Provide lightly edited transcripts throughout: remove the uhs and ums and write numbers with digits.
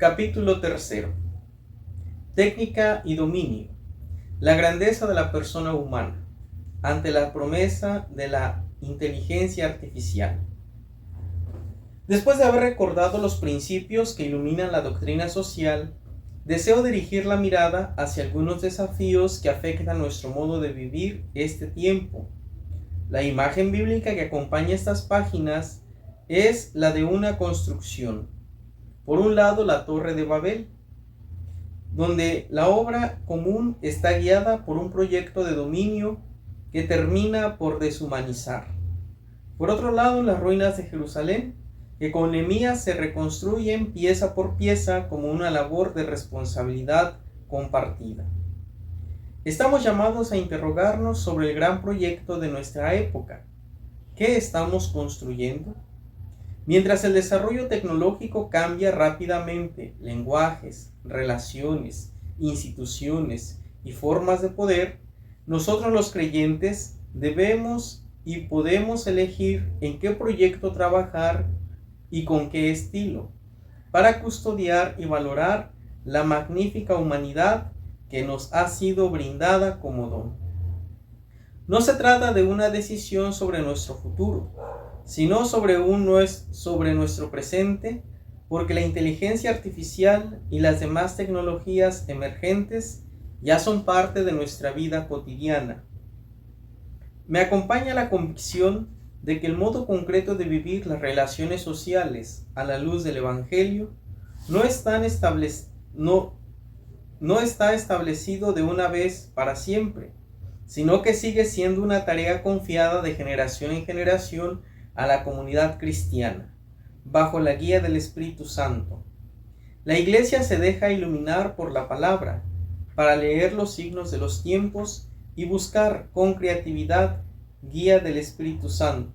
Capítulo 3. Técnica y dominio. La grandeza de la persona humana ante la promesa de la inteligencia artificial. Después de haber recordado los principios que iluminan la doctrina social, deseo dirigir la mirada hacia algunos desafíos que afectan nuestro modo de vivir este tiempo. La imagen bíblica que acompaña estas páginas es la de una construcción. Por un lado, la Torre de Babel, donde la obra común está guiada por un proyecto de dominio que termina por deshumanizar. Por otro lado, las ruinas de Jerusalén, que con Nehemías se reconstruyen pieza por pieza como una labor de responsabilidad compartida. Estamos llamados a interrogarnos sobre el gran proyecto de nuestra época. ¿Qué estamos construyendo? Mientras el desarrollo tecnológico cambia rápidamente lenguajes, relaciones, instituciones y formas de poder, nosotros los creyentes debemos y podemos elegir en qué proyecto trabajar y con qué estilo, para custodiar y valorar la magnífica humanidad que nos ha sido brindada como don. No se trata de una decisión sobre nuestro futuro, sino sobre nuestro presente, porque la inteligencia artificial y las demás tecnologías emergentes ya son parte de nuestra vida cotidiana. Me acompaña la convicción de que el modo concreto de vivir las relaciones sociales a la luz del Evangelio no está establecido de una vez para siempre, sino que sigue siendo una tarea confiada de generación en generación a la comunidad cristiana, bajo la guía del Espíritu Santo. La Iglesia se deja iluminar por la palabra para leer los signos de los tiempos y buscar con creatividad guía del Espíritu Santo.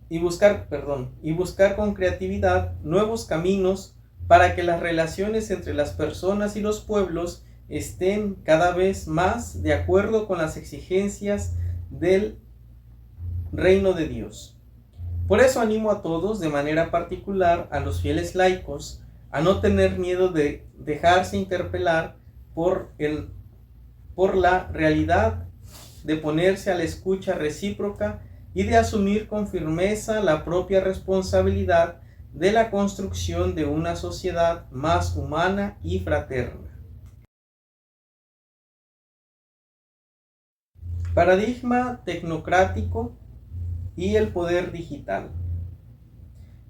Y buscar con creatividad nuevos caminos para que las relaciones entre las personas y los pueblos estén cada vez más de acuerdo con las exigencias del reino de Dios. Por eso animo a todos, de manera particular a los fieles laicos, a no tener miedo de dejarse interpelar por la realidad, de ponerse a la escucha recíproca y de asumir con firmeza la propia responsabilidad de la construcción de una sociedad más humana y fraterna. Paradigma tecnocrático y el poder digital.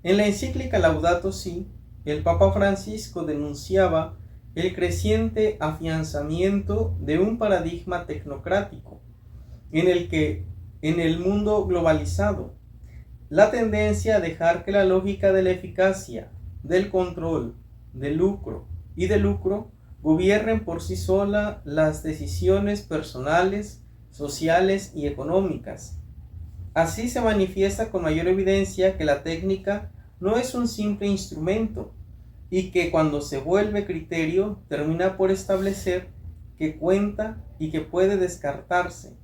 En la encíclica Laudato Si, el Papa Francisco denunciaba el creciente afianzamiento de un paradigma tecnocrático, en el que, en el mundo globalizado, la tendencia a dejar que la lógica de la eficacia, del control, del lucro gobiernen por sí sola las decisiones personales, sociales y económicas. Así se manifiesta con mayor evidencia que la técnica no es un simple instrumento y que cuando se vuelve criterio termina por establecer que cuenta y que puede descartarse,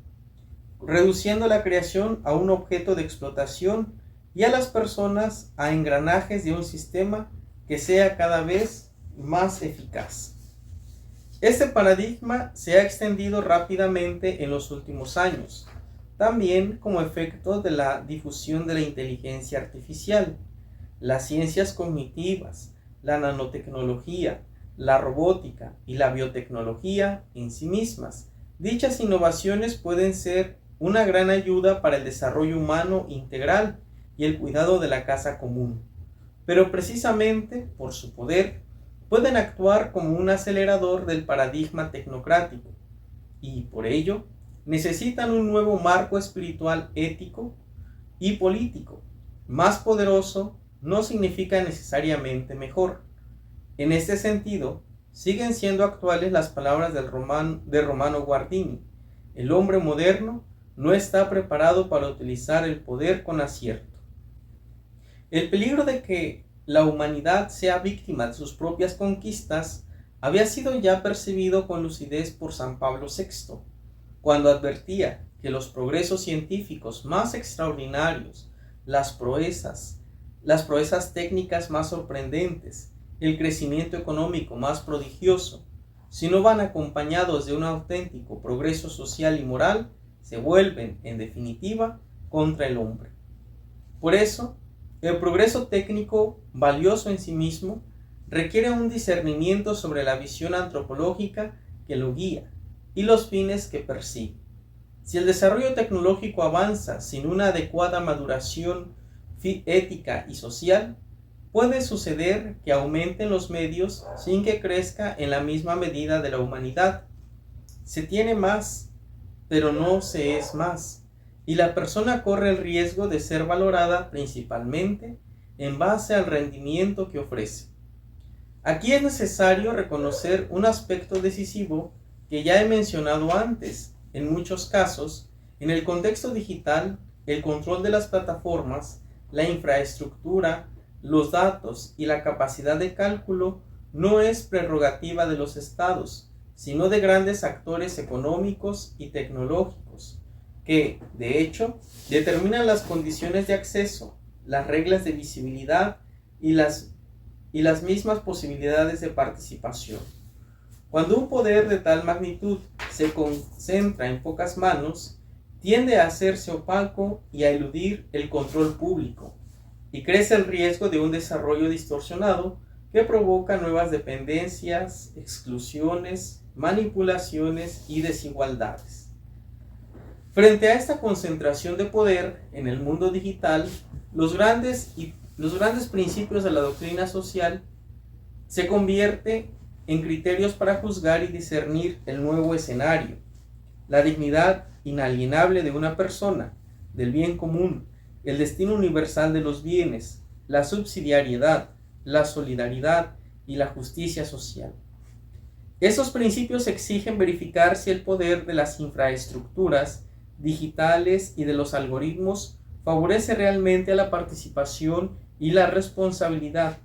reduciendo la creación a un objeto de explotación y a las personas a engranajes de un sistema que sea cada vez más eficaz. Este paradigma se ha extendido rápidamente en los últimos años, también como efecto de la difusión de la inteligencia artificial, las ciencias cognitivas, la nanotecnología, la robótica y la biotecnología en sí mismas. Dichas innovaciones pueden ser una gran ayuda para el desarrollo humano integral y el cuidado de la casa común, pero precisamente por su poder pueden actuar como un acelerador del paradigma tecnocrático y por ello necesitan un nuevo marco espiritual, ético y político. Más poderoso no significa necesariamente mejor. En este sentido, siguen siendo actuales las palabras de Romano Guardini: el hombre moderno no está preparado para utilizar el poder con acierto. El peligro de que la humanidad sea víctima de sus propias conquistas había sido ya percibido con lucidez por San Pablo VI, cuando advertía que los progresos científicos más extraordinarios, las proezas las proezas técnicas más sorprendentes, el crecimiento económico más prodigioso, si no van acompañados de un auténtico progreso social y moral, se vuelven, en definitiva, contra el hombre. Por eso, el progreso técnico, valioso en sí mismo, requiere un discernimiento sobre la visión antropológica que lo guía y los fines que persigue. Si el desarrollo tecnológico avanza sin una adecuada maduración ética y social, puede suceder que aumenten los medios sin que crezca en la misma medida de la humanidad. Se tiene más, pero no se es más, y la persona corre el riesgo de ser valorada principalmente en base al rendimiento que ofrece. Aquí es necesario reconocer un aspecto decisivo que ya he mencionado antes. En muchos casos, en el contexto digital, el control de las plataformas, la infraestructura, los datos y la capacidad de cálculo no es prerrogativa de los estados, sino de grandes actores económicos y tecnológicos, que, de hecho, determinan las condiciones de acceso, las reglas de visibilidad y las mismas posibilidades de participación. Cuando un poder de tal magnitud se concentra en pocas manos, tiende a hacerse opaco y a eludir el control público, y crece el riesgo de un desarrollo distorsionado que provoca nuevas dependencias, exclusiones, manipulaciones y desigualdades. Frente a esta concentración de poder en el mundo digital, los grandes principios de la doctrina social se convierten en criterios para juzgar y discernir el nuevo escenario, la dignidad inalienable de una persona, del bien común, el destino universal de los bienes, la subsidiariedad, la solidaridad y la justicia social. Esos principios exigen verificar si el poder de las infraestructuras digitales y de los algoritmos favorece realmente a la participación y la responsabilidad,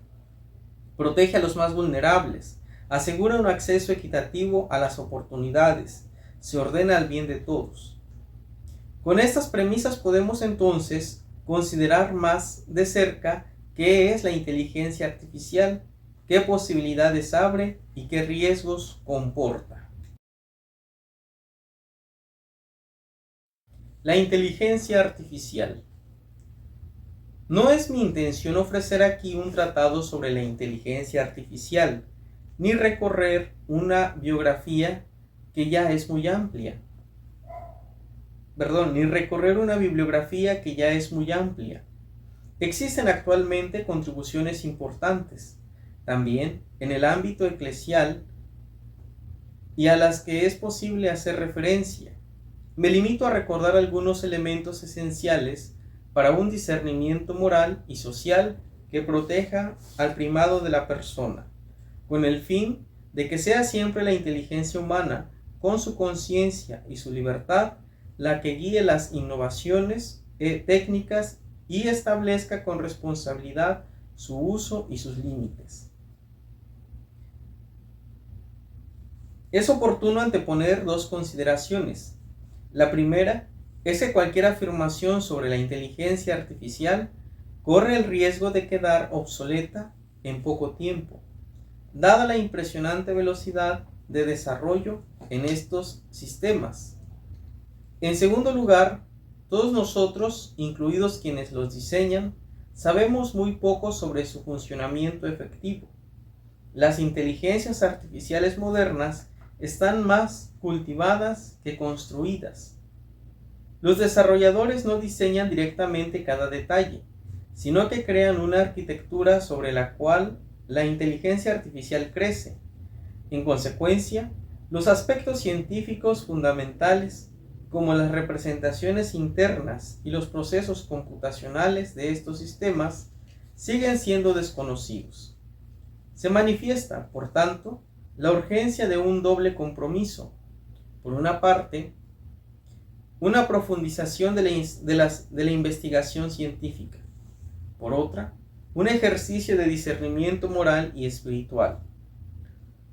protege a los más vulnerables, asegura un acceso equitativo a las oportunidades, se ordena el bien de todos. Con estas premisas podemos entonces considerar más de cerca qué es la inteligencia artificial, qué posibilidades abre y qué riesgos comporta. La inteligencia artificial. No es mi intención ofrecer aquí un tratado sobre la inteligencia artificial, ni recorrer una bibliografía que ya es muy amplia. Existen actualmente contribuciones importantes, también en el ámbito eclesial, y a las que es posible hacer referencia. Me limito a recordar algunos elementos esenciales para un discernimiento moral y social que proteja al primado de la persona, con el fin de que sea siempre la inteligencia humana, con su conciencia y su libertad, la que guíe las innovaciones técnicas y establezca con responsabilidad su uso y sus límites. Es oportuno anteponer dos consideraciones. La primera es que cualquier afirmación sobre la inteligencia artificial corre el riesgo de quedar obsoleta en poco tiempo, dada la impresionante velocidad de desarrollo en estos sistemas. En segundo lugar, todos nosotros, incluidos quienes los diseñan, sabemos muy poco sobre su funcionamiento efectivo. Las inteligencias artificiales modernas están más cultivadas que construidas. Los desarrolladores no diseñan directamente cada detalle, sino que crean una arquitectura sobre la cual la inteligencia artificial crece. En consecuencia, los aspectos científicos fundamentales, como las representaciones internas y los procesos computacionales de estos sistemas, siguen siendo desconocidos. Se manifiesta, por tanto, la urgencia de un doble compromiso. Por una parte, una profundización de la investigación científica. Por otra, un ejercicio de discernimiento moral y espiritual.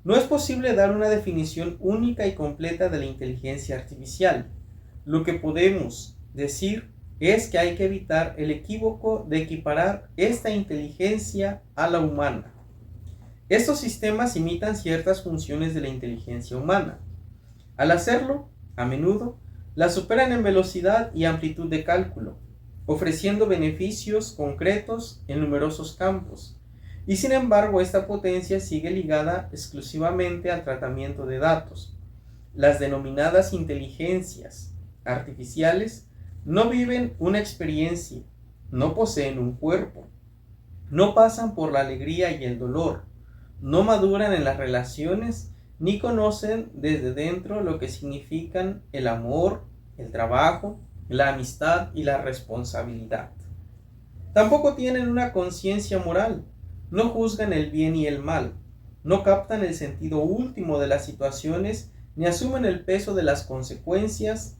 No es posible dar una definición única y completa de la inteligencia artificial. Lo que podemos decir es que hay que evitar el equívoco de equiparar esta inteligencia a la humana. Estos sistemas imitan ciertas funciones de la inteligencia humana. Al hacerlo, a menudo, la superan en velocidad y amplitud de cálculo, ofreciendo beneficios concretos en numerosos campos. Y sin embargo, esta potencia sigue ligada exclusivamente al tratamiento de datos. Las denominadas inteligencias artificiales no viven una experiencia, no poseen un cuerpo, no pasan por la alegría y el dolor, no maduran en las relaciones, ni conocen desde dentro lo que significan el amor, el trabajo, la amistad y la responsabilidad. Tampoco tienen una conciencia moral, no juzgan el bien y el mal, no captan el sentido último de las situaciones, ni asumen el peso de las consecuencias,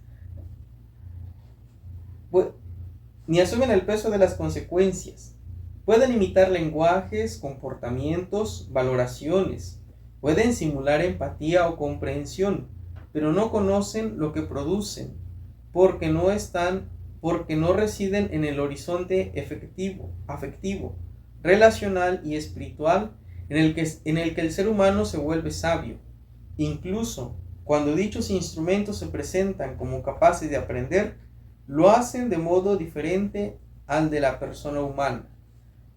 Pueden imitar lenguajes, comportamientos, valoraciones, pueden simular empatía o comprensión, pero no conocen lo que producen, porque no residen en el horizonte afectivo, relacional y espiritual en el que el ser humano se vuelve sabio. Incluso cuando dichos instrumentos se presentan como capaces de aprender, lo hacen de modo diferente al de la persona humana.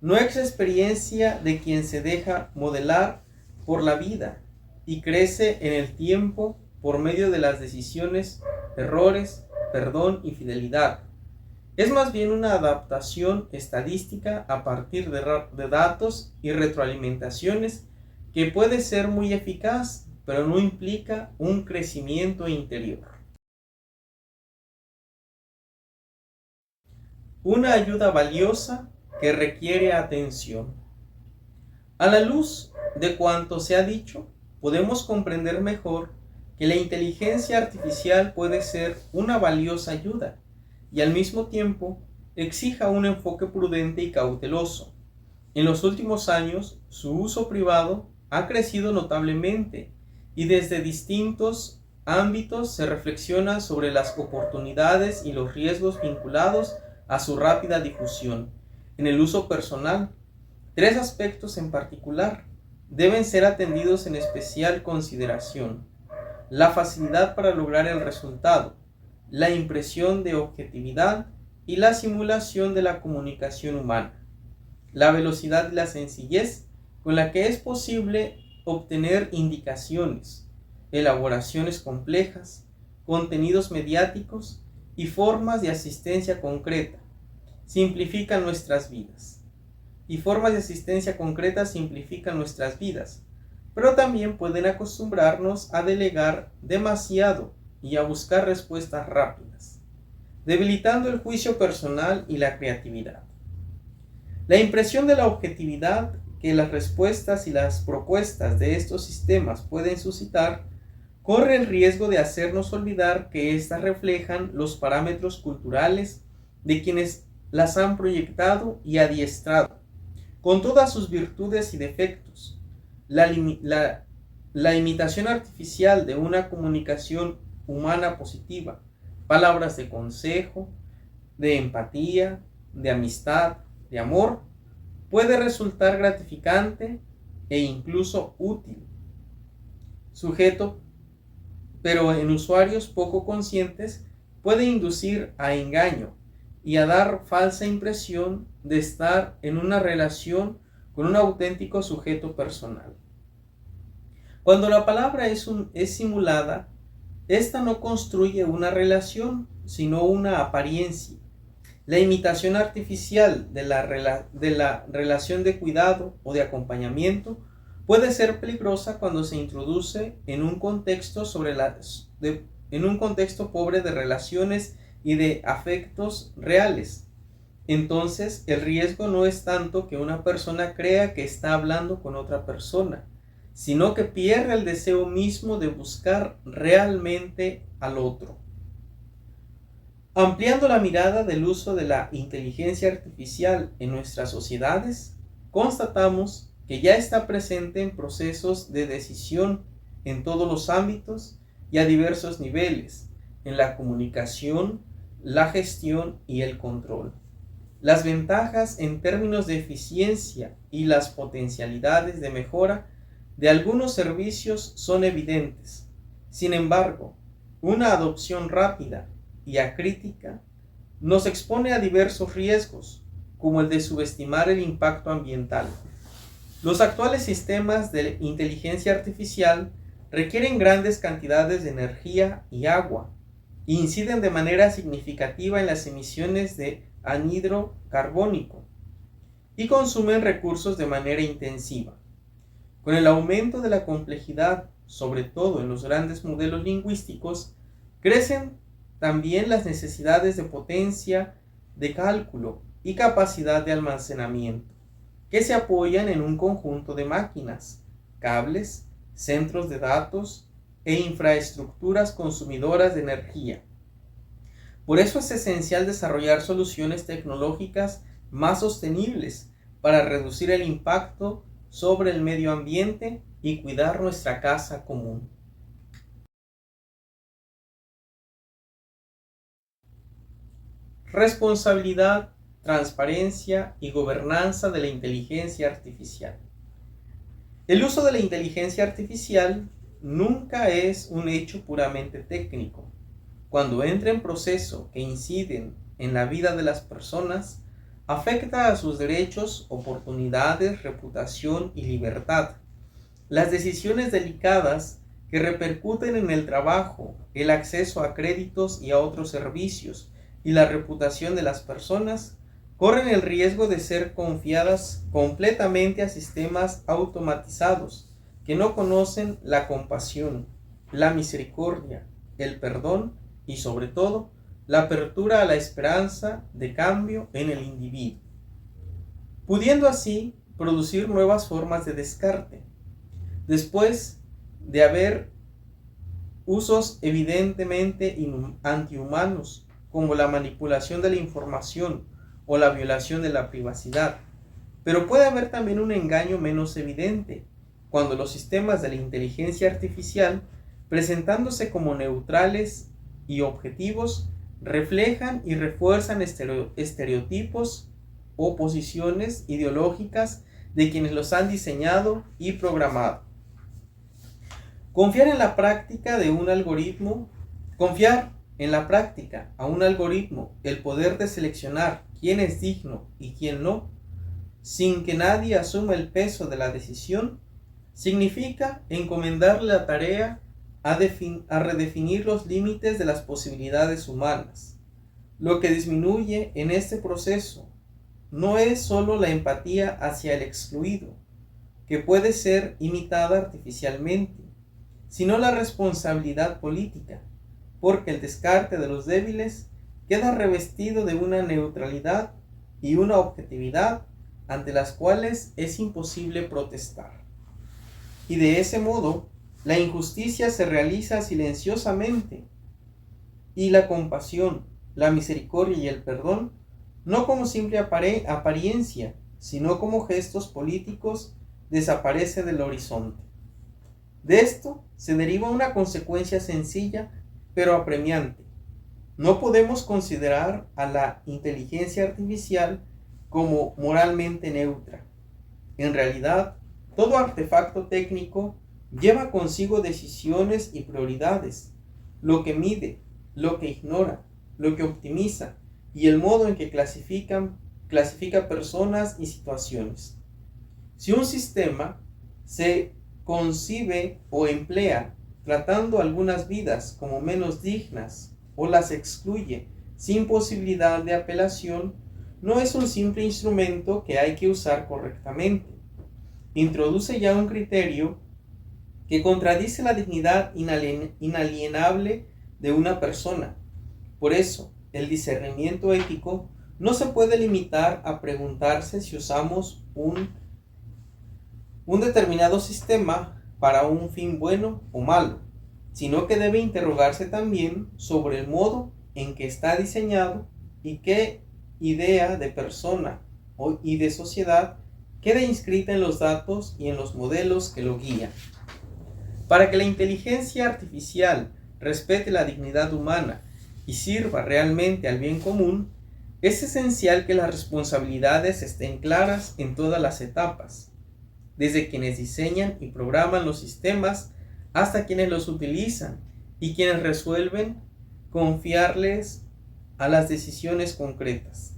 No es experiencia de quien se deja modelar por la vida y crece en el tiempo por medio de las decisiones, errores, perdón y fidelidad. Es más bien una adaptación estadística a partir de datos y retroalimentaciones que puede ser muy eficaz, pero no implica un crecimiento interior. Una ayuda valiosa que requiere atención. A la luz de cuanto se ha dicho, podemos comprender mejor que la inteligencia artificial puede ser una valiosa ayuda y al mismo tiempo exija un enfoque prudente y cauteloso. En los últimos años, su uso privado ha crecido notablemente y desde distintos ámbitos se reflexiona sobre las oportunidades y los riesgos vinculados a su rápida difusión. En el uso personal, 3 aspectos en particular deben ser atendidos en especial consideración: la facilidad para lograr el resultado, la impresión de objetividad y la simulación de la comunicación humana, la velocidad y la sencillez con la que es posible obtener indicaciones, elaboraciones complejas, contenidos mediáticos y formas de asistencia concreta simplifican nuestras vidas. Pero también pueden acostumbrarnos a delegar demasiado y a buscar respuestas rápidas, debilitando el juicio personal y la creatividad. La impresión de la objetividad que las respuestas y las propuestas de estos sistemas pueden suscitar corre el riesgo de hacernos olvidar que éstas reflejan los parámetros culturales de quienes las han proyectado y adiestrado, con todas sus virtudes y defectos. La imitación artificial de una comunicación humana positiva, palabras de consejo, de empatía, de amistad, de amor, puede resultar gratificante e incluso útil, pero en usuarios poco conscientes puede inducir a engaño y a dar falsa impresión de estar en una relación con un auténtico sujeto personal. Cuando la palabra es simulada, esta no construye una relación, sino una apariencia. La imitación artificial de la relación de cuidado o de acompañamiento puede ser peligrosa cuando se introduce en un contexto pobre de relaciones y de afectos reales. Entonces, el riesgo no es tanto que una persona crea que está hablando con otra persona, sino que pierde el deseo mismo de buscar realmente al otro. Ampliando la mirada del uso de la inteligencia artificial en nuestras sociedades, constatamos que ya está presente en procesos de decisión en todos los ámbitos y a diversos niveles, en la comunicación, la gestión y el control. Las ventajas en términos de eficiencia y las potencialidades de mejora de algunos servicios son evidentes. Sin embargo, una adopción rápida y acrítica nos expone a diversos riesgos, como el de subestimar el impacto ambiental. Los actuales sistemas de inteligencia artificial requieren grandes cantidades de energía y agua e inciden de manera significativa en las emisiones de anhídrido carbónico y consumen recursos de manera intensiva. Con el aumento de la complejidad, sobre todo en los grandes modelos lingüísticos, crecen también las necesidades de potencia de cálculo y capacidad de almacenamiento, que se apoyan en un conjunto de máquinas, cables, centros de datos e infraestructuras consumidoras de energía. Por eso es esencial desarrollar soluciones tecnológicas más sostenibles para reducir el impacto sobre el medio ambiente y cuidar nuestra casa común. Responsabilidad, transparencia y gobernanza de la inteligencia artificial. El uso de la inteligencia artificial nunca es un hecho puramente técnico. Cuando entra en procesos que inciden en la vida de las personas, afecta a sus derechos, oportunidades, reputación y libertad. Las decisiones delicadas que repercuten en el trabajo, el acceso a créditos y a otros servicios y la reputación de las personas corren el riesgo de ser confiadas completamente a sistemas automatizados que no conocen la compasión, la misericordia, el perdón y sobre todo la apertura a la esperanza de cambio en el individuo, pudiendo así producir nuevas formas de descarte. Después de haber usos evidentemente antihumanos, como la manipulación de la información o la violación de la privacidad, pero puede haber también un engaño menos evidente, cuando los sistemas de la inteligencia artificial, presentándose como neutrales y objetivos, reflejan y refuerzan estereotipos o posiciones ideológicas de quienes los han diseñado y programado. Confiar en la práctica a un algoritmo el poder de seleccionar quién es digno y quién no, sin que nadie asuma el peso de la decisión, significa encomendarle la tarea a redefinir los límites de las posibilidades humanas. Lo que disminuye en este proceso no es solo la empatía hacia el excluido, que puede ser imitada artificialmente, sino la responsabilidad política, porque el descarte de los débiles queda revestido de una neutralidad y una objetividad ante las cuales es imposible protestar. Y de ese modo, la injusticia se realiza silenciosamente, y la compasión, la misericordia y el perdón, no como simple apariencia, sino como gestos políticos, desaparece del horizonte. De esto se deriva una consecuencia sencilla, pero apremiante. No podemos considerar a la inteligencia artificial como moralmente neutra. En realidad, todo artefacto técnico lleva consigo decisiones y prioridades, lo que mide, lo que ignora, lo que optimiza y el modo en que clasifica personas y situaciones. Si un sistema se concibe o emplea tratando algunas vidas como menos dignas o las excluye sin posibilidad de apelación, no es un simple instrumento que hay que usar correctamente. Introduce ya un criterio que contradice la dignidad inalienable de una persona. Por eso, el discernimiento ético no se puede limitar a preguntarse si usamos un determinado sistema para un fin bueno o malo, sino que debe interrogarse también sobre el modo en que está diseñado y qué idea de persona y de sociedad queda inscrita en los datos y en los modelos que lo guían. Para que la inteligencia artificial respete la dignidad humana y sirva realmente al bien común, es esencial que las responsabilidades estén claras en todas las etapas, desde quienes diseñan y programan los sistemas hasta quienes los utilizan y quienes resuelven confiarles a las decisiones concretas.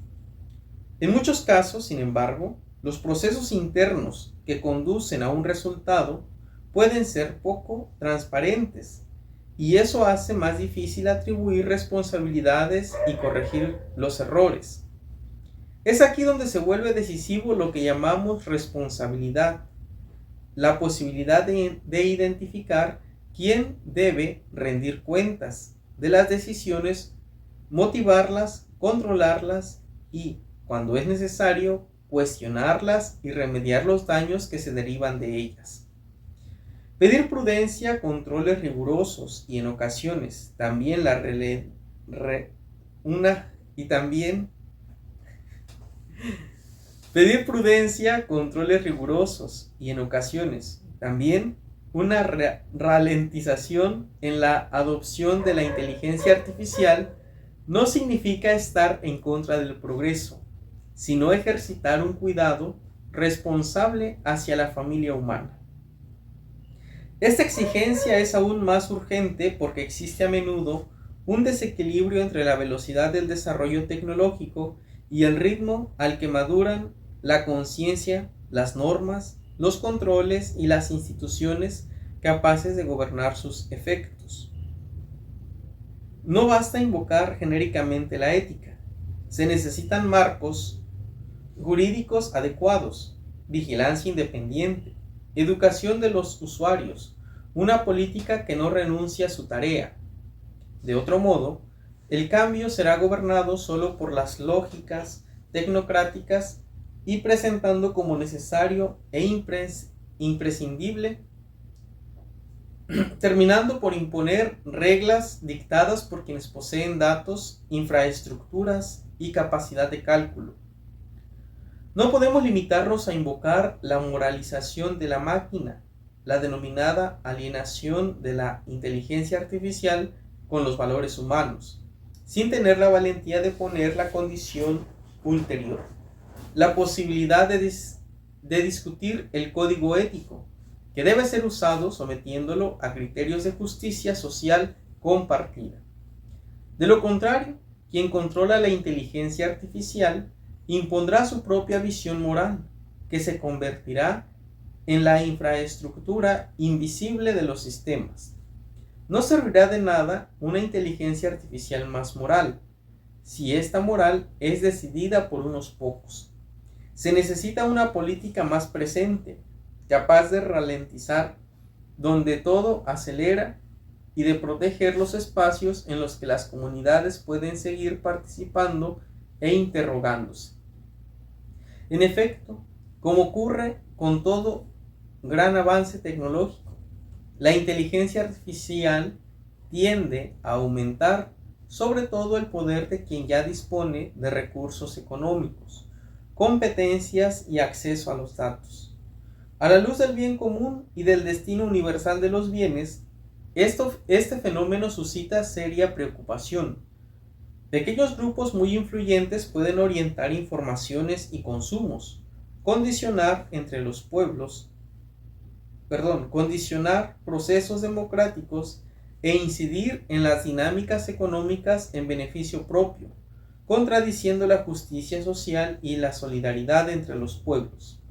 En muchos casos, sin embargo, los procesos internos que conducen a un resultado pueden ser poco transparentes y eso hace más difícil atribuir responsabilidades y corregir los errores. Es aquí donde se vuelve decisivo lo que llamamos responsabilidad, la posibilidad de identificar quién debe rendir cuentas de las decisiones, motivarlas, controlarlas y, cuando es necesario, cuestionarlas y remediar los daños que se derivan de ellas. Pedir prudencia, controles rigurosos y en ocasiones también pedir prudencia, controles rigurosos y en ocasiones también una ralentización en la adopción de la inteligencia artificial no significa estar en contra del progreso, sino ejercitar un cuidado responsable hacia la familia humana. Esta exigencia es aún más urgente porque existe a menudo un desequilibrio entre la velocidad del desarrollo tecnológico y el ritmo al que maduran la conciencia, las normas, los controles y las instituciones capaces de gobernar sus efectos. No basta invocar genéricamente la ética, se necesitan marcos jurídicos adecuados, vigilancia independiente, educación de los usuarios, una política que no renuncie a su tarea. De otro modo, el cambio será gobernado solo por las lógicas tecnocráticas y presentando como necesario e imprescindible, terminando por imponer reglas dictadas por quienes poseen datos, infraestructuras y capacidad de cálculo. No podemos limitarnos a invocar la moralización de la máquina, la denominada alienación de la inteligencia artificial con los valores humanos, sin tener la valentía de poner la condición ulterior, la posibilidad de discutir el código ético, que debe ser usado sometiéndolo a criterios de justicia social compartida. De lo contrario, quien controla la inteligencia artificial impondrá su propia visión moral, que se convertirá en la infraestructura invisible de los sistemas. No servirá de nada una inteligencia artificial más moral, si esta moral es decidida por unos pocos. Se necesita una política más presente, capaz de ralentizar donde todo acelera y de proteger los espacios en los que las comunidades pueden seguir participando e interrogándose. En efecto, como ocurre con todo gran avance tecnológico, la inteligencia artificial tiende a aumentar sobre todo el poder de quien ya dispone de recursos económicos, competencias y acceso a los datos. A la luz del bien común y del destino universal de los bienes, este fenómeno suscita seria preocupación. Pequeños grupos muy influyentes pueden orientar informaciones y consumos, condicionar procesos democráticos e incidir en las dinámicas económicas en beneficio propio, contradiciendo la justicia social y la solidaridad entre los pueblos.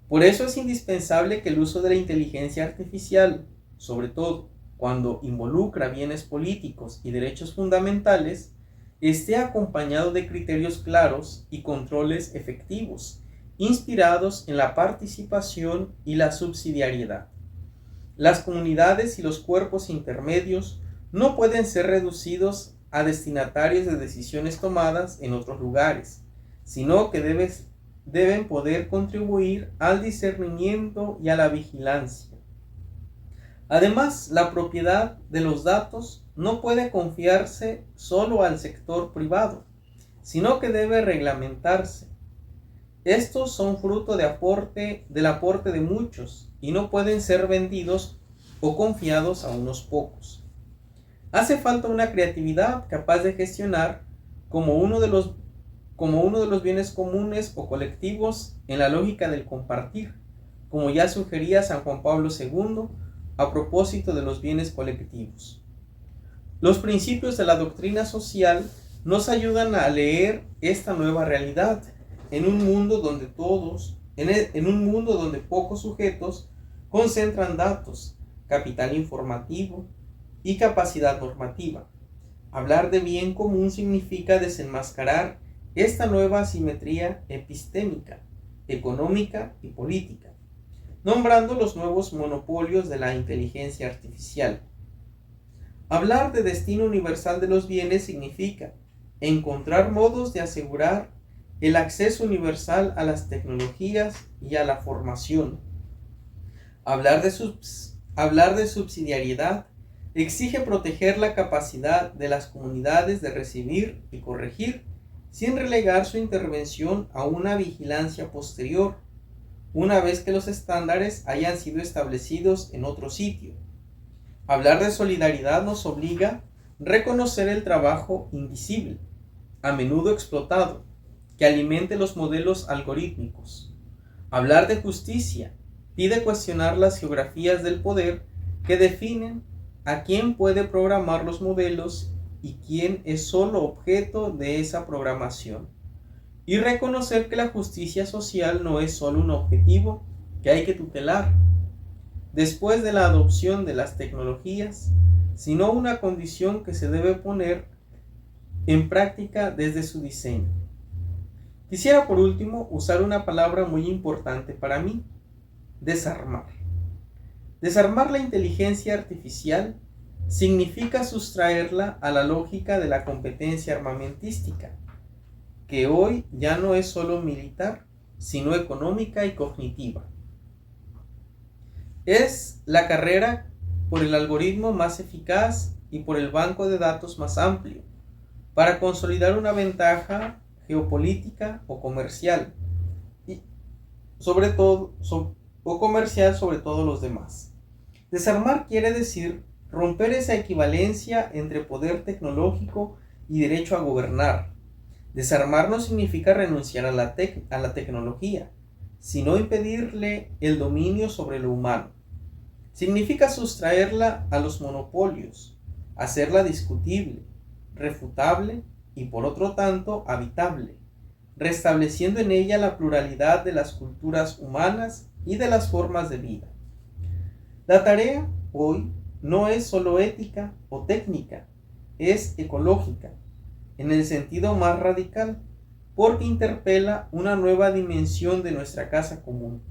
Por eso es indispensable que el uso de la inteligencia artificial, sobre todo cuando involucra bienes políticos y derechos fundamentales, esté acompañado de criterios claros y controles efectivos, inspirados en la participación y la subsidiariedad. Las comunidades y los cuerpos intermedios no pueden ser reducidos a destinatarios de decisiones tomadas en otros lugares, sino que deben poder contribuir al discernimiento y a la vigilancia. Además, la propiedad de los datos no puede confiarse solo al sector privado, sino que debe reglamentarse. Estos son fruto del aporte de muchos y no pueden ser vendidos o confiados a unos pocos. Hace falta una creatividad capaz de gestionar como uno de los bienes comunes o colectivos en la lógica del compartir, como ya sugería San Juan Pablo II a propósito de los bienes colectivos. Los principios de la doctrina social nos ayudan a leer esta nueva realidad en un mundo donde pocos sujetos concentran datos, capital informativo y capacidad normativa. Hablar de bien común significa desenmascarar esta nueva asimetría epistémica, económica y política, nombrando los nuevos monopolios de la inteligencia artificial. Hablar de destino universal de los bienes significa encontrar modos de asegurar el acceso universal a las tecnologías y a la formación. Hablar de subsidiariedad exige proteger la capacidad de las comunidades de recibir y corregir sin relegar su intervención a una vigilancia posterior, una vez que los estándares hayan sido establecidos en otro sitio. Hablar de solidaridad nos obliga a reconocer el trabajo invisible, a menudo explotado, que alimente los modelos algorítmicos. Hablar de justicia pide cuestionar las geografías del poder que definen a quién puede programar los modelos y quién es solo objeto de esa programación. Y reconocer que la justicia social no es solo un objetivo que hay que tutelar después de la adopción de las tecnologías, sino una condición que se debe poner en práctica desde su diseño. Quisiera por último usar una palabra muy importante para mí: desarmar. Desarmar la inteligencia artificial significa sustraerla a la lógica de la competencia armamentística, que hoy ya no es solo militar, sino económica y cognitiva. Es la carrera por el algoritmo más eficaz y por el banco de datos más amplio, para consolidar una ventaja geopolítica o comercial, y sobre todo los demás. Desarmar quiere decir romper esa equivalencia entre poder tecnológico y derecho a gobernar. Desarmar no significa renunciar a la tecnología, sino impedirle el dominio sobre lo humano. Significa sustraerla a los monopolios, hacerla discutible, refutable y por otro tanto habitable, restableciendo en ella la pluralidad de las culturas humanas y de las formas de vida. La tarea hoy no es solo ética o técnica, es ecológica, en el sentido más radical, porque interpela una nueva dimensión de nuestra casa común.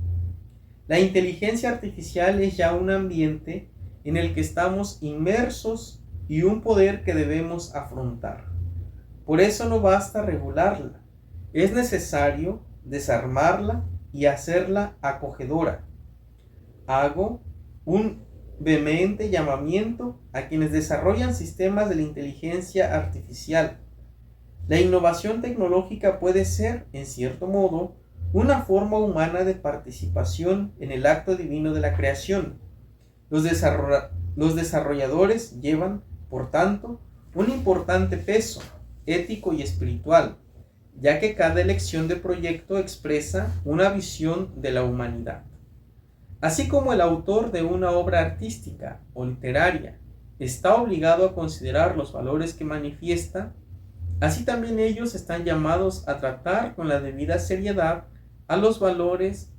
La inteligencia artificial es ya un ambiente en el que estamos inmersos y un poder que debemos afrontar. Por eso no basta regularla, es necesario desarmarla y hacerla acogedora. Hago un vehemente llamamiento a quienes desarrollan sistemas de la inteligencia artificial. La innovación tecnológica puede ser, en cierto modo, una forma humana de participación en el acto divino de la creación. Los desarrolladores llevan, por tanto, un importante peso ético y espiritual, ya que cada elección de proyecto expresa una visión de la humanidad. Así como el autor de una obra artística o literaria está obligado a considerar los valores que manifiesta, así también ellos están llamados a tratar con la debida seriedad a los valores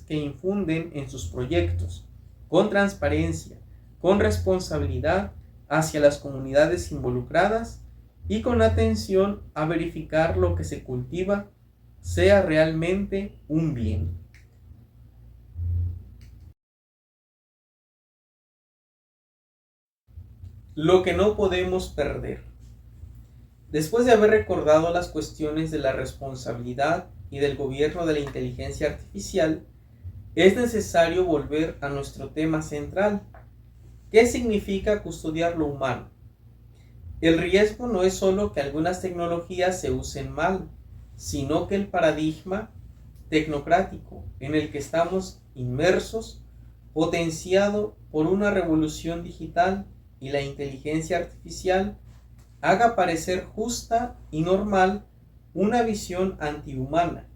que infunden en sus proyectos, con transparencia, con responsabilidad hacia las comunidades involucradas y con atención a verificar lo que se cultiva sea realmente un bien. Lo que no podemos perder. Después de haber recordado las cuestiones de la responsabilidad y del gobierno de la inteligencia artificial, es necesario volver a nuestro tema central. ¿Qué significa custodiar lo humano? El riesgo no es solo que algunas tecnologías se usen mal, sino que el paradigma tecnocrático en el que estamos inmersos, potenciado por una revolución digital, y la inteligencia artificial haga parecer justa y normal una visión antihumana,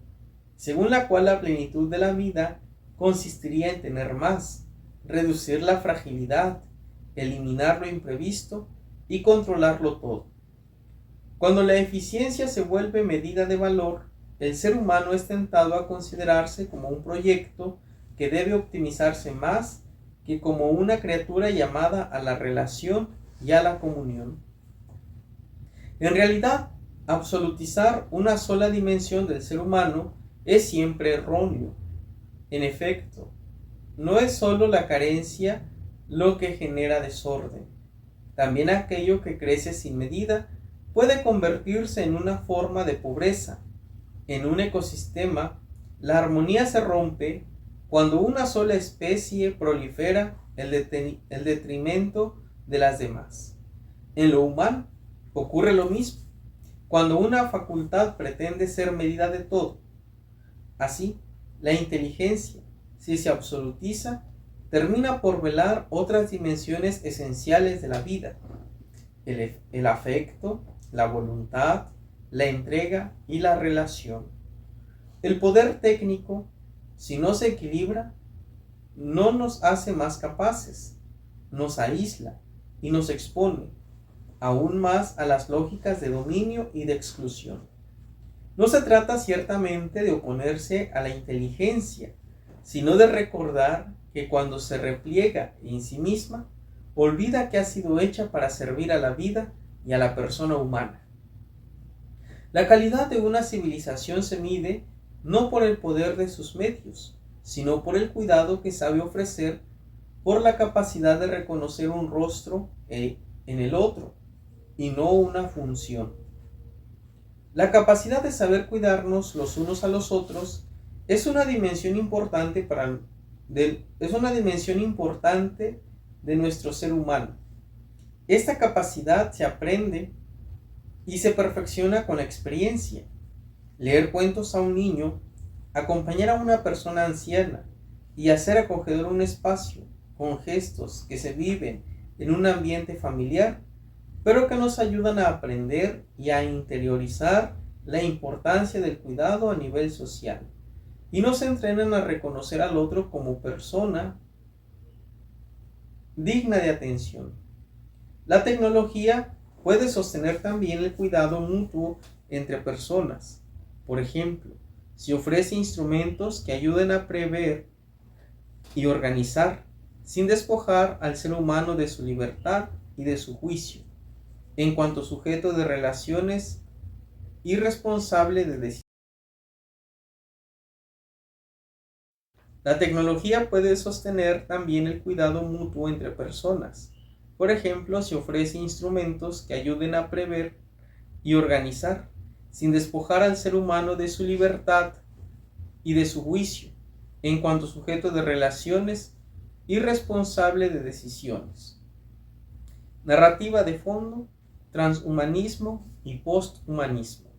según la cual la plenitud de la vida consistiría en tener más, reducir la fragilidad, eliminar lo imprevisto y controlarlo todo. Cuando la eficiencia se vuelve medida de valor, el ser humano es tentado a considerarse como un proyecto que debe optimizarse más que como una criatura llamada a la relación y a la comunión. En realidad, absolutizar una sola dimensión del ser humano es siempre erróneo. En efecto, no es solo la carencia lo que genera desorden. También aquello que crece sin medida puede convertirse en una forma de pobreza. En un ecosistema, la armonía se rompe cuando una sola especie prolifera el detrimento de las demás. En lo humano ocurre lo mismo, cuando una facultad pretende ser medida de todo. Así, la inteligencia, si se absolutiza, termina por velar otras dimensiones esenciales de la vida: el afecto, la voluntad, la entrega y la relación. El poder técnico, si no se equilibra, no nos hace más capaces, nos aísla y nos expone aún más a las lógicas de dominio y de exclusión. No se trata ciertamente de oponerse a la inteligencia, sino de recordar que cuando se repliega en sí misma, olvida que ha sido hecha para servir a la vida y a la persona humana. La calidad de una civilización se mide no por el poder de sus medios, sino por el cuidado que sabe ofrecer, por la capacidad de reconocer un rostro en el otro y no una función. La capacidad de saber cuidarnos los unos a los otros es una dimensión importante de nuestro ser humano. Esta capacidad se aprende y se perfecciona con la experiencia. Leer cuentos a un niño, acompañar a una persona anciana y hacer acogedor un espacio con gestos que se viven en un ambiente familiar, pero que nos ayudan a aprender y a interiorizar la importancia del cuidado a nivel social, y nos entrenan a reconocer al otro como persona digna de atención. La tecnología puede sostener también el cuidado mutuo entre personas. Por ejemplo, si ofrece instrumentos que ayuden a prever y organizar, sin despojar al ser humano de su libertad y de su juicio, en cuanto sujeto de relaciones y responsable de decisiones. La tecnología puede sostener también el cuidado mutuo entre personas. Por ejemplo, si ofrece instrumentos que ayuden a prever y organizar, sin despojar al ser humano de su libertad y de su juicio, en cuanto sujeto de relaciones y responsable de decisiones. Narrativa de fondo: transhumanismo y posthumanismo.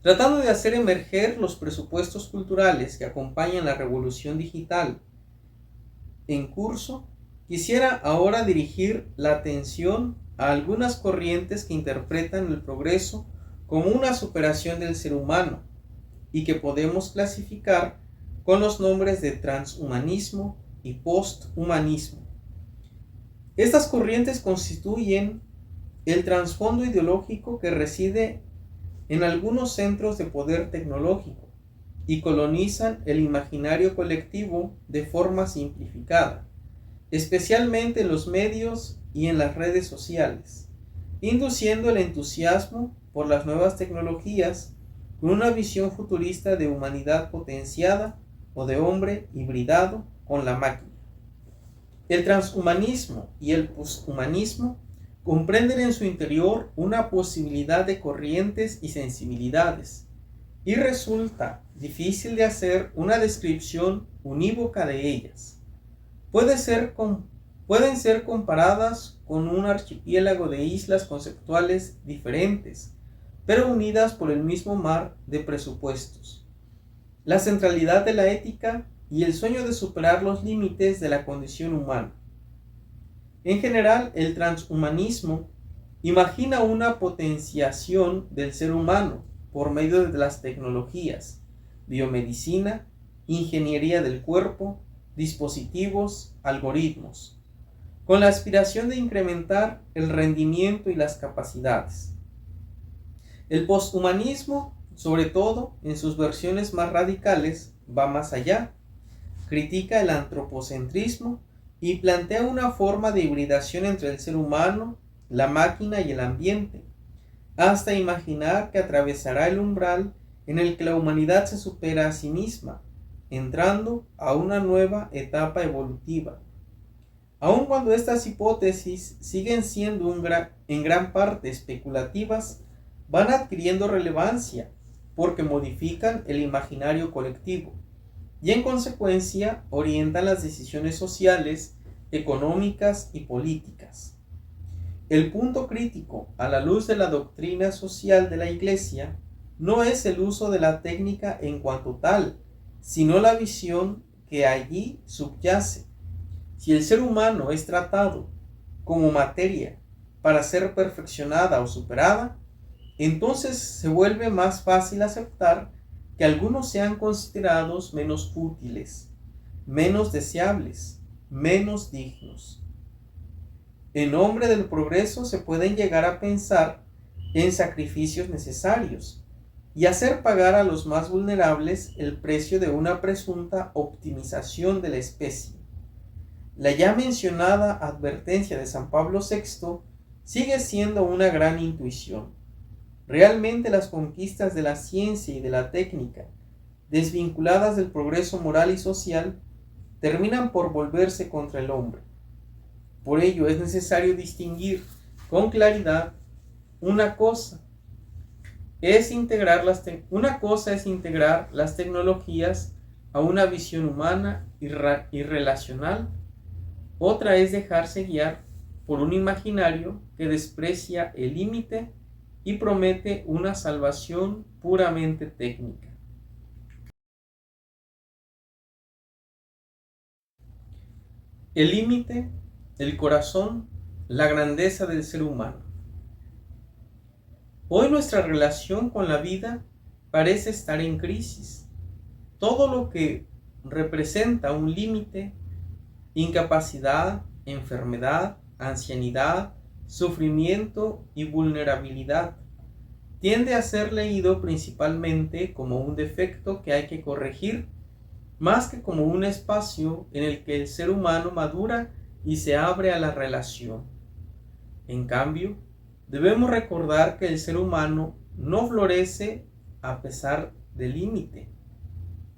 Tratando de hacer emerger los presupuestos culturales que acompañan la revolución digital en curso, quisiera ahora dirigir la atención a algunas corrientes que interpretan el progreso como una superación del ser humano y que podemos clasificar con los nombres de transhumanismo y posthumanismo. Estas corrientes constituyen el trasfondo ideológico que reside en algunos centros de poder tecnológico y colonizan el imaginario colectivo de forma simplificada, especialmente en los medios y en las redes sociales, induciendo el entusiasmo por las nuevas tecnologías con una visión futurista de humanidad potenciada o de hombre hibridado con la máquina. El transhumanismo y el posthumanismo comprenden en su interior una posibilidad de corrientes y sensibilidades, y resulta difícil de hacer una descripción unívoca de ellas. Pueden ser comparadas con un archipiélago de islas conceptuales diferentes, pero unidas por el mismo mar de presupuestos. La centralidad de la ética y el sueño de superar los límites de la condición humana. En general, el transhumanismo imagina una potenciación del ser humano por medio de las tecnologías, biomedicina, ingeniería del cuerpo, dispositivos, algoritmos, con la aspiración de incrementar el rendimiento y las capacidades. El posthumanismo, sobre todo en sus versiones más radicales, va más allá. Critica el antropocentrismo y plantea una forma de hibridación entre el ser humano, la máquina y el ambiente, hasta imaginar que atravesará el umbral en el que la humanidad se supera a sí misma, entrando a una nueva etapa evolutiva. Aun cuando estas hipótesis siguen siendo en gran parte especulativas, van adquiriendo relevancia porque modifican el imaginario colectivo y en consecuencia orientan las decisiones sociales, económicas y políticas. El punto crítico a la luz de la doctrina social de la Iglesia no es el uso de la técnica en cuanto tal, sino la visión que allí subyace. Si el ser humano es tratado como materia para ser perfeccionada o superada, entonces se vuelve más fácil aceptar que algunos sean considerados menos útiles, menos deseables, menos dignos. En nombre del progreso se pueden llegar a pensar en sacrificios necesarios y hacer pagar a los más vulnerables el precio de una presunta optimización de la especie. La ya mencionada advertencia de San Pablo VI sigue siendo una gran intuición. Realmente las conquistas de la ciencia y de la técnica, desvinculadas del progreso moral y social, terminan por volverse contra el hombre. Por ello es necesario distinguir con claridad una cosa es integrar las tecnologías a una visión humana y relacional. Otra es dejarse guiar por un imaginario que desprecia el límite y promete una salvación puramente técnica. El límite, el corazón, la grandeza del ser humano. Hoy nuestra relación con la vida parece estar en crisis. Todo lo que representa un límite, incapacidad, enfermedad, ancianidad, sufrimiento y vulnerabilidad, tiende a ser leído principalmente como un defecto que hay que corregir, más que como un espacio en el que el ser humano madura y se abre a la relación. En cambio, debemos recordar que el ser humano no florece a pesar del límite,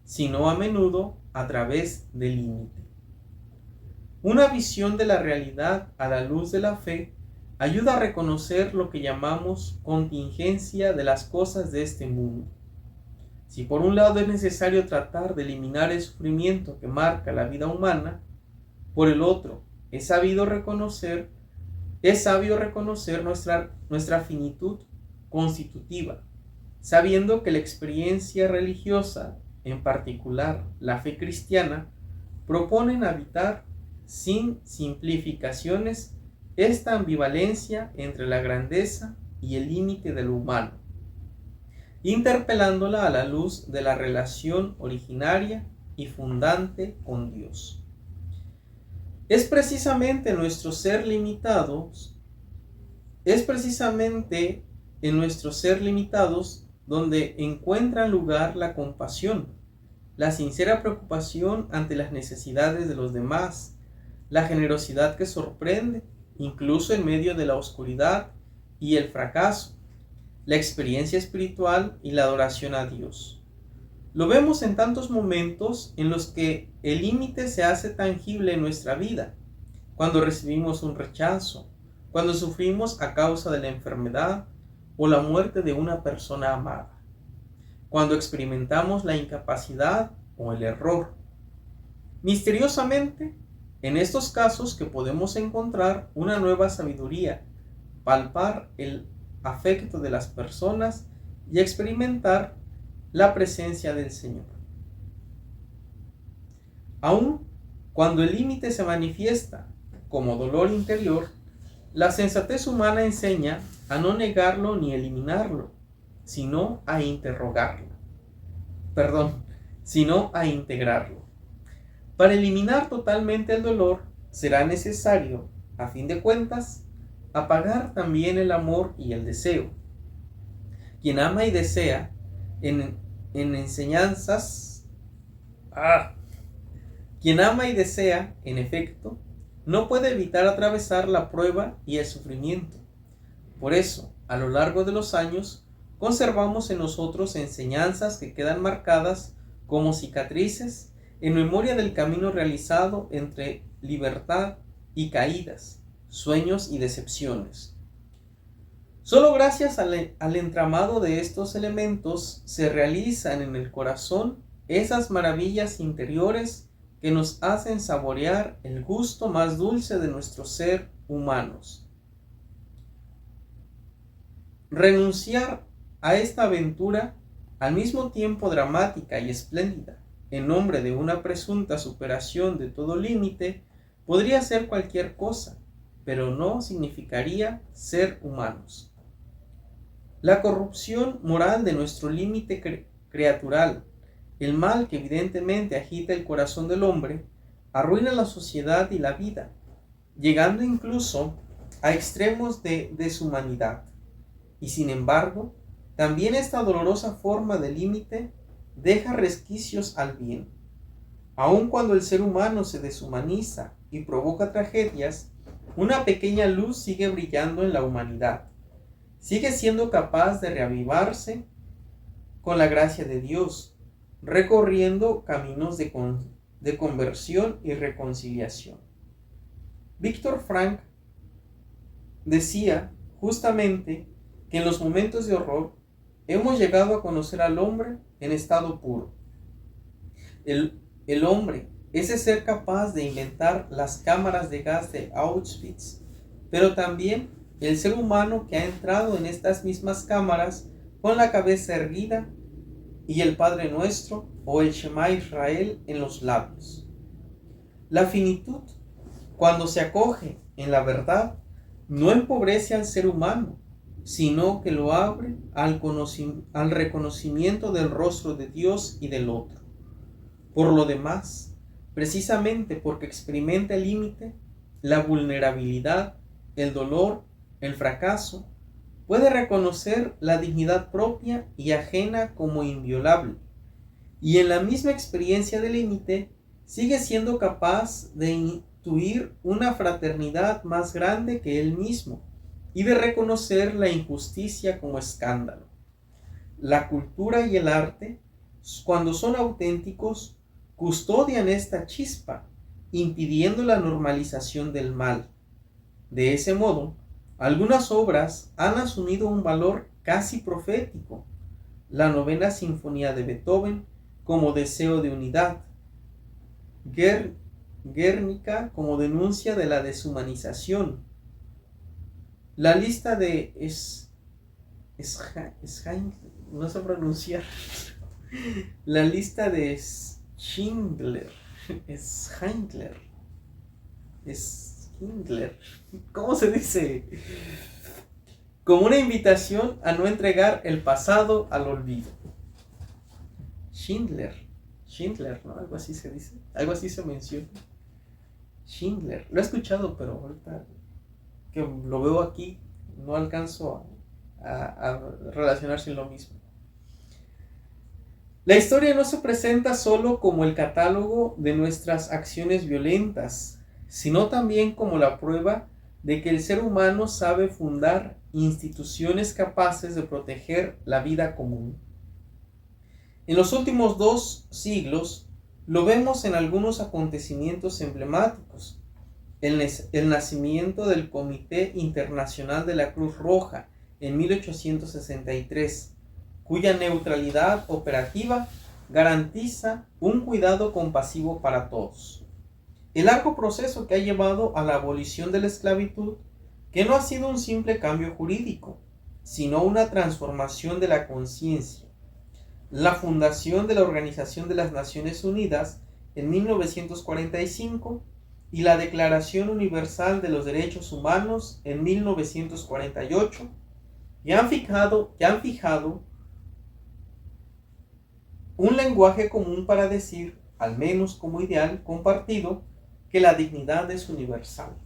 sino a menudo a través del límite. Una visión de la realidad a la luz de la fe ayuda a reconocer lo que llamamos contingencia de las cosas de este mundo. Si por un lado es necesario tratar de eliminar el sufrimiento que marca la vida humana, por el otro es sabio reconocer nuestra finitud constitutiva, sabiendo que la experiencia religiosa, en particular la fe cristiana, proponen habitar sin simplificaciones esta ambivalencia entre la grandeza y el límite de lo humano, interpelándola a la luz de la relación originaria y fundante con Dios. Es precisamente en nuestro ser limitados donde encuentra lugar la compasión, la sincera preocupación ante las necesidades de los demás, la generosidad que sorprende, incluso en medio de la oscuridad y el fracaso, la experiencia espiritual y la adoración a Dios. Lo vemos en tantos momentos en los que el límite se hace tangible en nuestra vida, cuando recibimos un rechazo, cuando sufrimos a causa de la enfermedad o la muerte de una persona amada, cuando experimentamos la incapacidad o el error. Misteriosamente, en estos casos que podemos encontrar una nueva sabiduría, palpar el afecto de las personas y experimentar la presencia del Señor. Aun cuando el límite se manifiesta como dolor interior, la sensatez humana enseña a no negarlo ni eliminarlo, sino a sino a integrarlo. Para eliminar totalmente el dolor, será necesario, a fin de cuentas, apagar también el amor y el deseo. Quien ama y desea Quien ama y desea, en efecto, no puede evitar atravesar la prueba y el sufrimiento. Por eso, a lo largo de los años, conservamos en nosotros enseñanzas que quedan marcadas como cicatrices en memoria del camino realizado entre libertad y caídas, sueños y decepciones. Solo gracias al entramado de estos elementos se realizan en el corazón esas maravillas interiores que nos hacen saborear el gusto más dulce de nuestro ser humanos. Renunciar a esta aventura, al mismo tiempo dramática y espléndida, en nombre de una presunta superación de todo límite, podría ser cualquier cosa, pero no significaría ser humanos. La corrupción moral de nuestro límite criatural, el mal que evidentemente agita el corazón del hombre, arruina la sociedad y la vida, llegando incluso a extremos de deshumanidad. Y sin embargo, también esta dolorosa forma de límite deja resquicios al bien. Aun cuando el ser humano se deshumaniza y provoca tragedias, una pequeña luz sigue brillando en la humanidad. Sigue siendo capaz de reavivarse con la gracia de Dios, recorriendo caminos de conversión y reconciliación. Víctor Frank decía justamente que en los momentos de horror hemos llegado a conocer al hombre en estado puro. El hombre, ese ser capaz de inventar las cámaras de gas de Auschwitz, pero también el ser humano que ha entrado en estas mismas cámaras con la cabeza erguida y el Padre Nuestro o el Shema Israel en los labios. La finitud, cuando se acoge en la verdad, no empobrece al ser humano, sino que lo abre al reconocimiento del rostro de Dios y del otro. Por lo demás, precisamente porque experimenta el límite, la vulnerabilidad, el dolor, el fracaso, puede reconocer la dignidad propia y ajena como inviolable, y en la misma experiencia del límite sigue siendo capaz de intuir una fraternidad más grande que él mismo y de reconocer la injusticia como escándalo. La cultura y el arte, cuando son auténticos, custodian esta chispa, impidiendo la normalización del mal. De ese modo, algunas obras han asumido un valor casi profético. La novena sinfonía de Beethoven como deseo de unidad, Guernica como denuncia de la deshumanización, la lista de no sé pronunciar, la lista de Schindler, ¿cómo se dice? Como una invitación a no entregar el pasado al olvido. Schindler, ¿no? Algo así se dice, algo así se menciona. Schindler, lo he escuchado, pero ahorita que lo veo aquí no alcanzo a relacionar sin lo mismo. La historia no se presenta solo como el catálogo de nuestras acciones violentas, sino también como la prueba de que el ser humano sabe fundar instituciones capaces de proteger la vida común. En los últimos 2 siglos lo vemos en algunos acontecimientos emblemáticos. El nacimiento del Comité Internacional de la Cruz Roja en 1863, cuya neutralidad operativa garantiza un cuidado compasivo para todos. El largo proceso que ha llevado a la abolición de la esclavitud, que no ha sido un simple cambio jurídico, sino una transformación de la conciencia. La fundación de la Organización de las Naciones Unidas en 1945 y la Declaración Universal de los Derechos Humanos en 1948, que han fijado un lenguaje común para decir, al menos como ideal compartido, que la dignidad es universal.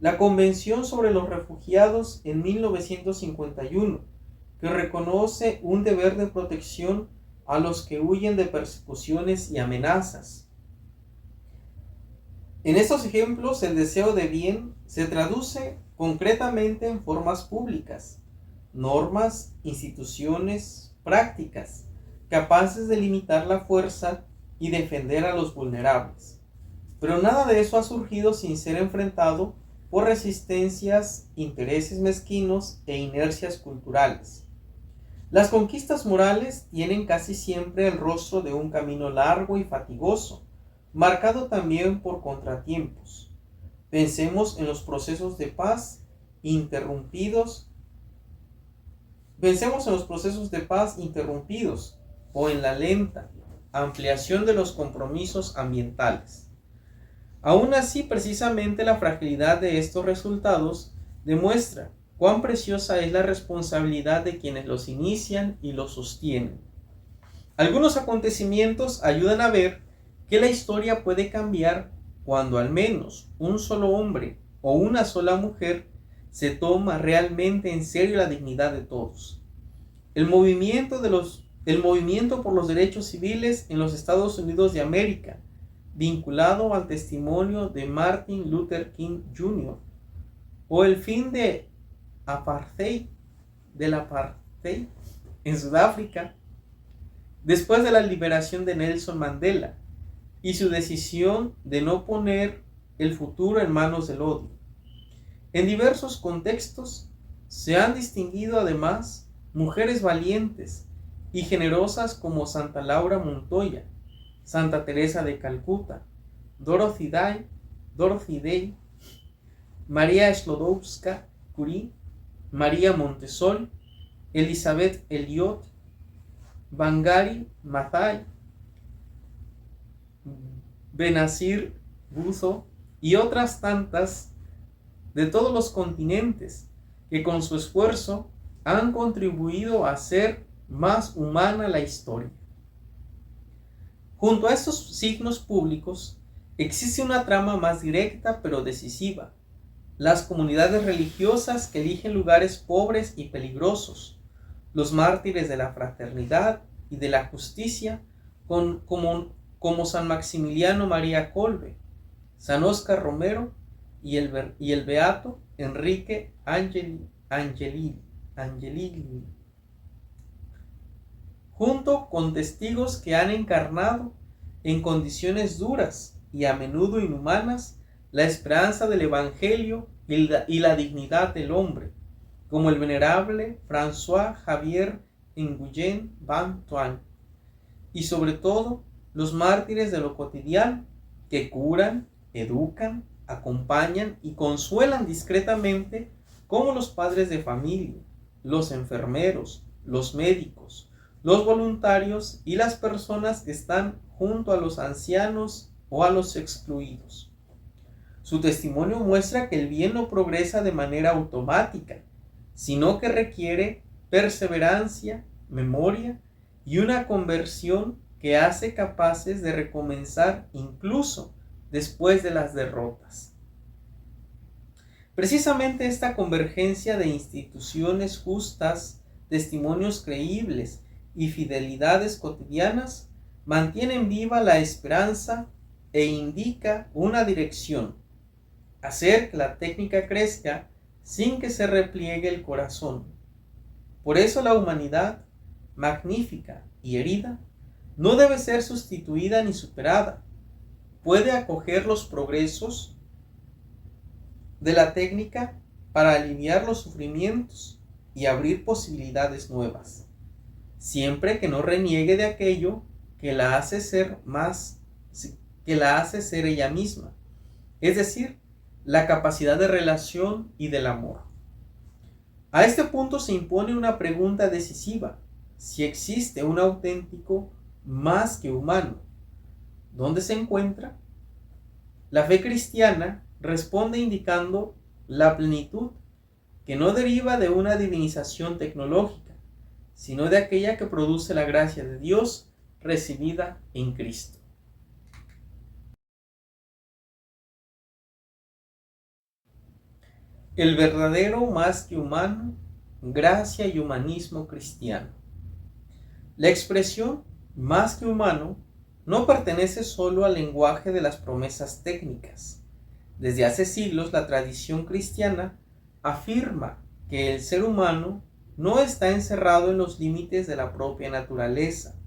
La Convención sobre los Refugiados en 1951, que reconoce un deber de protección a los que huyen de persecuciones y amenazas. En estos ejemplos, el deseo de bien se traduce concretamente en formas públicas, normas, instituciones, prácticas, capaces de limitar la fuerza y defender a los vulnerables. Pero nada de eso ha surgido sin ser enfrentado por resistencias, intereses mezquinos e inercias culturales. Las conquistas morales tienen casi siempre el rostro de un camino largo y fatigoso, marcado también por contratiempos. Pensemos en los procesos de paz interrumpidos o en la lenta ampliación de los compromisos ambientales. Aún así, precisamente la fragilidad de estos resultados demuestra cuán preciosa es la responsabilidad de quienes los inician y los sostienen. Algunos acontecimientos ayudan a ver que la historia puede cambiar cuando al menos un solo hombre o una sola mujer se toma realmente en serio la dignidad de todos. El movimiento por los derechos civiles en los Estados Unidos de América, vinculado al testimonio de Martin Luther King Jr., o el fin del apartheid en Sudáfrica, después de la liberación de Nelson Mandela y su decisión de no poner el futuro en manos del odio. En diversos contextos se han distinguido además mujeres valientes y generosas como Santa Laura Montoya, Santa Teresa de Calcuta, Dorothy Day, María Sklodowska-Curie, María Montessori, Elizabeth Elliot, Wangari Maathai, Benazir Bhutto y otras tantas de todos los continentes que con su esfuerzo han contribuido a hacer más humana la historia. Junto a estos signos públicos existe una trama más directa pero decisiva: las comunidades religiosas que eligen lugares pobres y peligrosos, los mártires de la fraternidad y de la justicia, como San Maximiliano María Kolbe, San Óscar Romero y el beato Enrique Angelilli, junto con testigos que han encarnado en condiciones duras y a menudo inhumanas la esperanza del Evangelio y la dignidad del hombre, como el venerable François Xavier Nguyen Van Thuan, y sobre todo los mártires de lo cotidiano, que curan, educan, acompañan y consuelan discretamente, como los padres de familia, los enfermeros, los médicos, los voluntarios y las personas que están junto a los ancianos o a los excluidos. Su testimonio muestra que el bien no progresa de manera automática, sino que requiere perseverancia, memoria y una conversión que hace capaces de recomenzar incluso después de las derrotas. Precisamente esta convergencia de instituciones justas, testimonios creíbles y fidelidades cotidianas mantienen viva la esperanza e indica una dirección: hacer que la técnica crezca sin que se repliegue el corazón. Por eso la humanidad, magnífica y herida, no debe ser sustituida ni superada. Puede acoger los progresos de la técnica para aliviar los sufrimientos y abrir posibilidades nuevas, siempre que no reniegue de aquello que la hace ser ella misma, es decir, la capacidad de relación y del amor. A este punto se impone una pregunta decisiva: si existe un auténtico más que humano, ¿dónde se encuentra? La fe cristiana responde indicando la plenitud que no deriva de una divinización tecnológica, sino de aquella que produce la gracia de Dios recibida en Cristo. El verdadero más que humano, gracia y humanismo cristiano. La expresión más que humano no pertenece solo al lenguaje de las promesas técnicas. Desde hace siglos la tradición cristiana afirma que el ser humano no está encerrado en los límites de la propia naturaleza,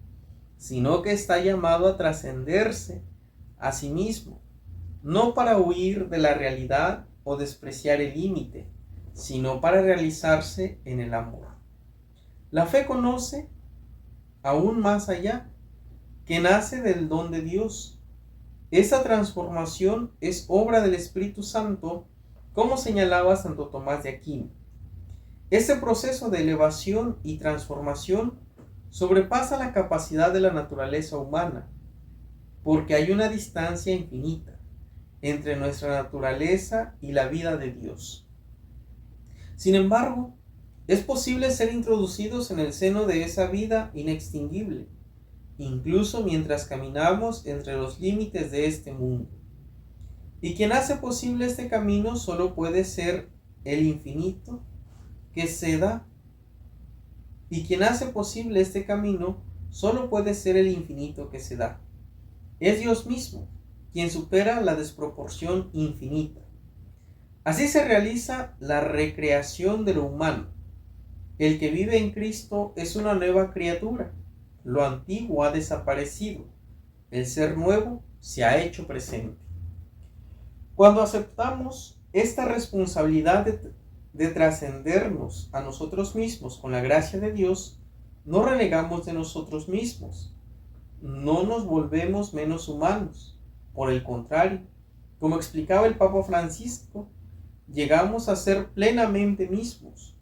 sino que está llamado a trascenderse a sí mismo, no para huir de la realidad o despreciar el límite, sino para realizarse en el amor. La fe conoce aún más allá, que nace del don de Dios. Esa transformación es obra del Espíritu Santo, como señalaba Santo Tomás de Aquino. Ese proceso de elevación y transformación sobrepasa la capacidad de la naturaleza humana, porque hay una distancia infinita entre nuestra naturaleza y la vida de Dios. Sin embargo, es posible ser introducidos en el seno de esa vida inextinguible, incluso mientras caminamos entre los límites de este mundo. Y quien hace posible este camino solo puede ser el infinito que se da. Y quien hace posible este camino solo puede ser el infinito que se da. Es Dios mismo, quien supera la desproporción infinita. Así se realiza la recreación de lo humano. El que vive en Cristo es una nueva criatura. Lo antiguo ha desaparecido. El ser nuevo se ha hecho presente. Cuando aceptamos esta responsabilidad de trascendernos a nosotros mismos con la gracia de Dios, no renegamos de nosotros mismos. No nos volvemos menos humanos. Por el contrario, como explicaba el Papa Francisco, llegamos a ser plenamente mismos.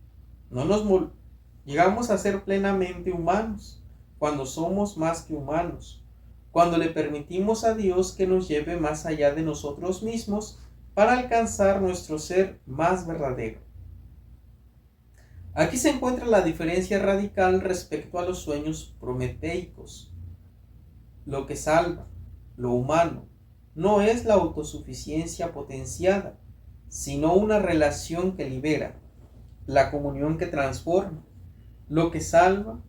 Llegamos a ser plenamente humanos cuando somos más que humanos, cuando le permitimos a Dios que nos lleve más allá de nosotros mismos para alcanzar nuestro ser más verdadero. Aquí se encuentra la diferencia radical respecto a los sueños prometeicos. Lo que salva, lo humano, no es la autosuficiencia potenciada, sino una relación que libera, la comunión que transforma. Lo que salva,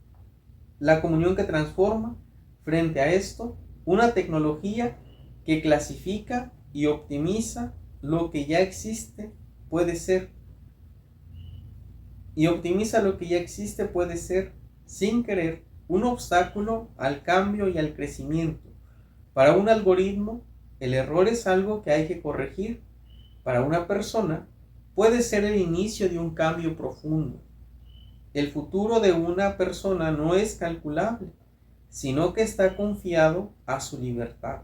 la comunión que transforma. Frente a esto, una tecnología que clasifica y optimiza lo que ya existe puede ser. Y optimiza lo que ya existe puede ser, sin querer, un obstáculo al cambio y al crecimiento. Para un algoritmo, el error es algo que hay que corregir. Para una persona, puede ser el inicio de un cambio profundo. El futuro de una persona no es calculable, sino que está confiado a su libertad,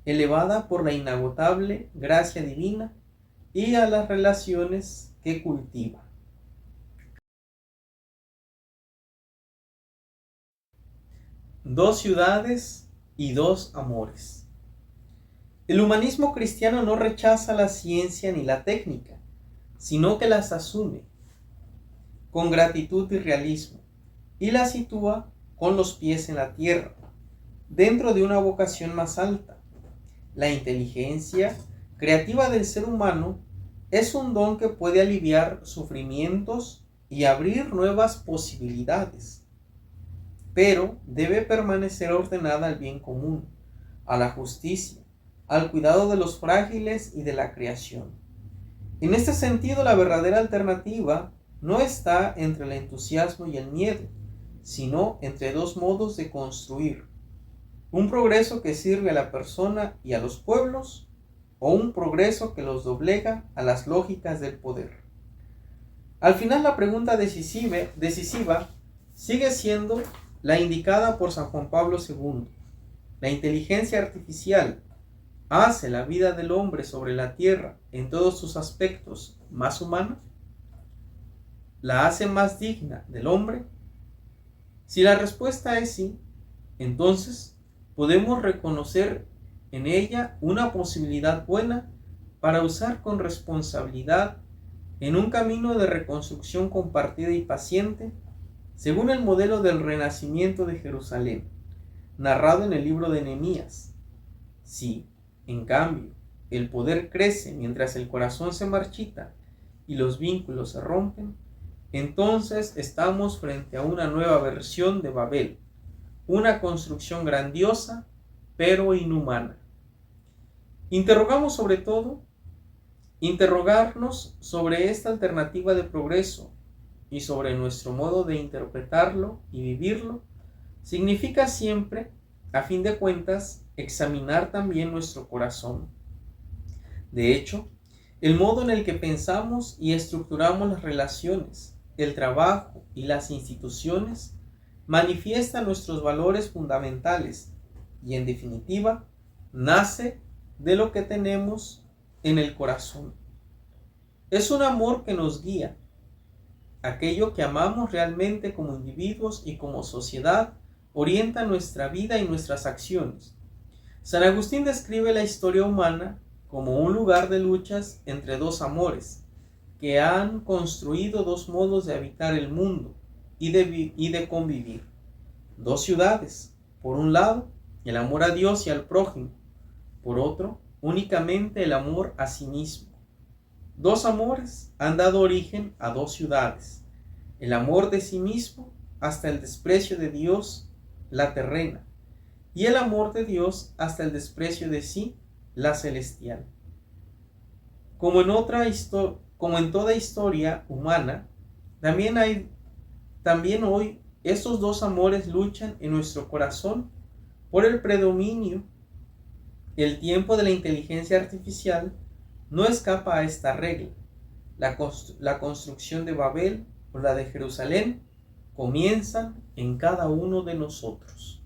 elevada por la inagotable gracia divina y a las relaciones que cultiva. Dos ciudades y dos amores. El humanismo cristiano no rechaza la ciencia ni la técnica, sino que las asume con gratitud y realismo, y la sitúa con los pies en la tierra, dentro de una vocación más alta. La inteligencia creativa del ser humano es un don que puede aliviar sufrimientos y abrir nuevas posibilidades, pero debe permanecer ordenada al bien común, a la justicia, al cuidado de los frágiles y de la creación. En este sentido, la verdadera alternativa no está entre el entusiasmo y el miedo, sino entre dos modos de construir: un progreso que sirve a la persona y a los pueblos, o un progreso que los doblega a las lógicas del poder. Al final, la pregunta decisiva sigue siendo la indicada por San Juan Pablo II. ¿La inteligencia artificial hace la vida del hombre sobre la tierra en todos sus aspectos más humana? ¿La hace más digna del hombre? Si la respuesta es sí, entonces podemos reconocer en ella una posibilidad buena para usar con responsabilidad en un camino de reconstrucción compartida y paciente, según el modelo del renacimiento de Jerusalén, narrado en el libro de Nehemías. Si, en cambio, el poder crece mientras el corazón se marchita y los vínculos se rompen, entonces estamos frente a una nueva versión de Babel, una construcción grandiosa pero inhumana. Interrogarnos sobre esta alternativa de progreso y sobre nuestro modo de interpretarlo y vivirlo significa siempre, a fin de cuentas, examinar también nuestro corazón. De hecho, el modo en el que pensamos y estructuramos las relaciones, el trabajo y las instituciones manifiesta nuestros valores fundamentales y, en definitiva, nace de lo que tenemos en el corazón. Es un amor que nos guía. Aquello que amamos realmente como individuos y como sociedad orienta nuestra vida y nuestras acciones. San Agustín describe la historia humana como un lugar de luchas entre dos amores, que han construido dos modos de habitar el mundo y de convivir. Dos ciudades, por un lado, el amor a Dios y al prójimo, por otro, únicamente el amor a sí mismo. Dos amores han dado origen a dos ciudades, el amor de sí mismo hasta el desprecio de Dios, la terrena, y el amor de Dios hasta el desprecio de sí, la celestial. Como en toda historia humana, también hoy estos dos amores luchan en nuestro corazón por el predominio. El tiempo de la inteligencia artificial no escapa a esta regla. La construcción de Babel o la de Jerusalén comienzan en cada uno de nosotros.